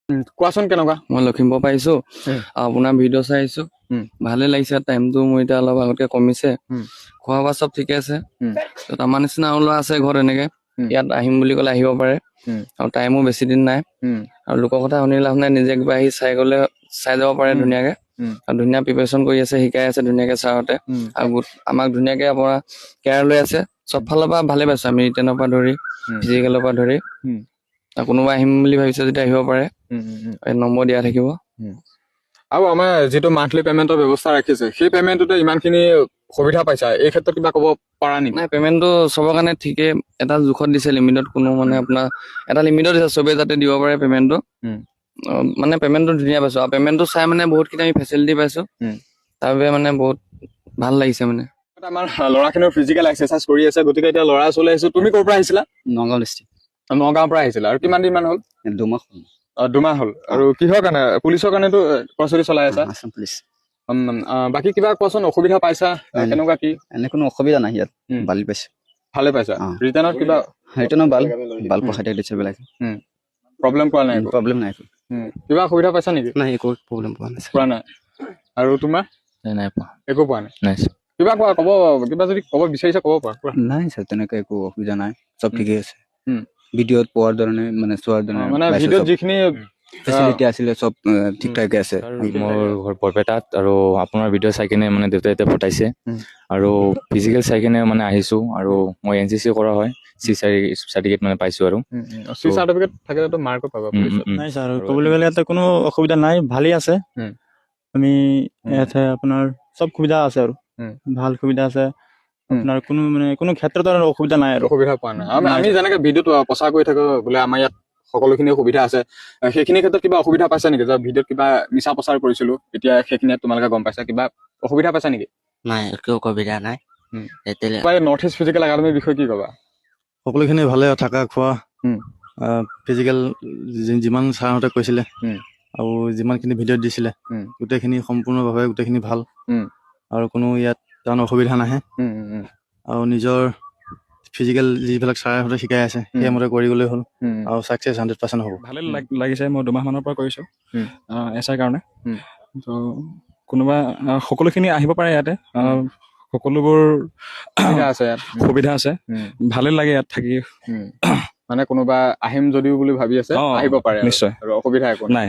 কোৱাচোন কেনেকুৱা? মই লখিমপুৰ পাইছো আপোনাৰ ভিডিঅ' চাই আহিছো ভালে লাগিছে টাইমটো মোৰ এতিয়া অলপ আগতকে কমিছে খোৱা বোৱা চব ঠিকে আছে আমাৰ নিচিনা আৰু ল'ৰা আছে ঘৰত এনেকে ইয়াত আহিম বুলি ক'লে আহিব পাৰে আৰু টাইমো বেছি দিন নাই আৰু লোকৰ কথা শুনি লাভ নাই নিজে কিবা আহি চাই যাব পাৰে ধুনীয়াকে আৰু ধুনীয়া প্ৰিপাৰেচন কৰি আছে শিকাই আছে ধুনীয়াকে ছাৰহঁতে আৰু আমাক ধুনীয়াকে আপোনাৰ কেয়াৰ লৈ আছে চব ফালৰ পৰা ভালে পাইছো আমি ৰিটেনৰ পৰা ধৰি ফিজিকেলৰ পৰা ধৰি আৰু কোনোবা আহিম বুলি ভাবিছে যদি আহিব পাৰে নম্বৰ দিয়া থাকিব আৰু আমাৰ যিটো মান্থলি পেমেন্টৰ ব্যৱস্থা ৰাখিছে সেই পেমেন্টতে ইমানখিনি সুবিধা পাইছা এই ক্ষেত্ৰত কিবা ক'ব পাৰা নেকি? নাই পেমেন্টটো চবৰ কাৰণে ঠিকে এটা জোখত দিছে লিমিটত কোনো মানে আপোনাৰ এটা লিমিটত দিছে চবে যাতে দিব পাৰে পেমেন্টটো মানে পেমেন্টটো ধুনীয়া পাইছো আৰু পেমেন্টটো চাই মানে বহুতখিনি আমি ফেচিলিটি পাইছো তাৰ বাবে মানে বহুত ভাল লাগিছে মানে আমাৰ ল'ৰাখিনিও ফিজিকেল এক্সাৰচাইজ কৰি আছে গতিকে এতিয়া ল'ৰা চলাই আহিছো তুমি ক'ৰ পৰা আহিছিলা? নগাঁও ডিষ্ট্ৰিক্ট নগাঁৱৰ পৰা আহিছিলা আৰু কিমান দিন মান হ'ল? 2 মাহ 2 মাহ হ'ল আৰু কিহৰ কাৰণে পুলিচৰ কাৰণেতো প্ৰস্তুতি চলাই আছা আসাম পুলিচ বাকী কিবা কোৱাচোন অসুবিধা পাইছা কেনেকুৱা কি? এনে কোনো অসুবিধা নাই ইয়াত ভালে পাইছে ভালে পাইছা ৰিটাৰ্ণত কিবা সেইটো ন ভাল পঢ়াই দিছে বিলাক প্ৰব্লেম পোৱা নাই প্ৰব্লেম নাই কিবা অসুবিধা পাইছা নেকি? নাই একো প্ৰব্লেম পোৱা নাই আৰু তোমাৰ নাই পোৱা একো পোৱা নাই নাই কিবা কোৱা ক'ব কিবা যদি ক'ব বিচাৰিছা ক'ব পাৰা নাই স্যাৰ তেনেকৈ একো অসুবিধা নাই সব ঠিকই আছে ভিডিঅ'ত পোৱাৰ ধৰণে মানে চোৱাৰ ধৰণে মানে ভিডিঅ'ত যিখিনি ফেচিলিটি আছিলে সব ঠিক ঠাকে আছে মোৰ ঘৰ বৰপেটাত আৰু আপোনাৰ ভিডিঅ' চাই কিনে মানে দেউতাই এতিয়া পঠাইছে আৰু ফিজিকেল চাই কিনে মানে আহিছো আৰু মই NCC কৰা হয় C চাৰ্টিফিকেট মানে পাইছো আৰু C চাৰ্টিফিকেট থাকিলেতো মাৰ্কো পাবা নাই ছাৰ ক'বলৈ গ'লে ইয়াতে কোনো অসুবিধা নাই ভালেই আছে আমি ইয়াতে আপোনাৰ চব সুবিধা আছে আৰু ভাল সুবিধা আছে আপোনাৰ কোনো ক্ষেত্ৰত আৰু অসুবিধা নাই আৰু অসুবিধা পোৱা নাই আমি যেনেকে ভিডিঅ'ত প্ৰচাৰ কৰি থাকো বোলে আমাৰ ইয়াত সকলোখিনি সুবিধা আছে সেইখিনি ক্ষেত্ৰত কিবা অসুবিধা পাইছা নেকি যে ভিডিঅ'ত কিবা মিছা প্ৰচাৰ কৰিছিলো এতিয়া সেইখিনিত তোমালোকে গম পাইছা কিবা অসুবিধা পাইছা নেকি? নাই একো অসুবিধা নাই নৰ্থ ইষ্ট ফিজিকেল একাডেমীৰ বিষয়ে কি ক'বা? সকলোখিনি ভালে থকা খোৱা ফিজিকেল যিমান ছাৰহঁতে কৈছিলে আৰু যিমানখিনি ভিডিঅ'ত দিছিলে গোটেইখিনি সম্পূৰ্ণভাৱে গোটেইখিনি ভাল আৰু কোনো ইয়াত তাৰ অসুবিধা নাহে আৰু নিজৰ ফিজিকেল যিবিলাক ছাৰহঁতে শিকাই আছে সেইমতে কৰি গ'লেই হ'ল আৰু ছাকচেছ 100% হ'ব ভালে লাগিছে মই 2 মাহ মানৰ পৰা কৰিছো SI কাৰণে তো কোনোবা সকলোখিনি আহিব পাৰে ইয়াতে সকলোবোৰ সুবিধা আছে ভালে লাগে ইয়াত থাকি মানে কোনোবা আহিম যদিও বুলি ভাবি আছে আহিব পাৰে নিশ্চয় আৰু অসুবিধা একো নাই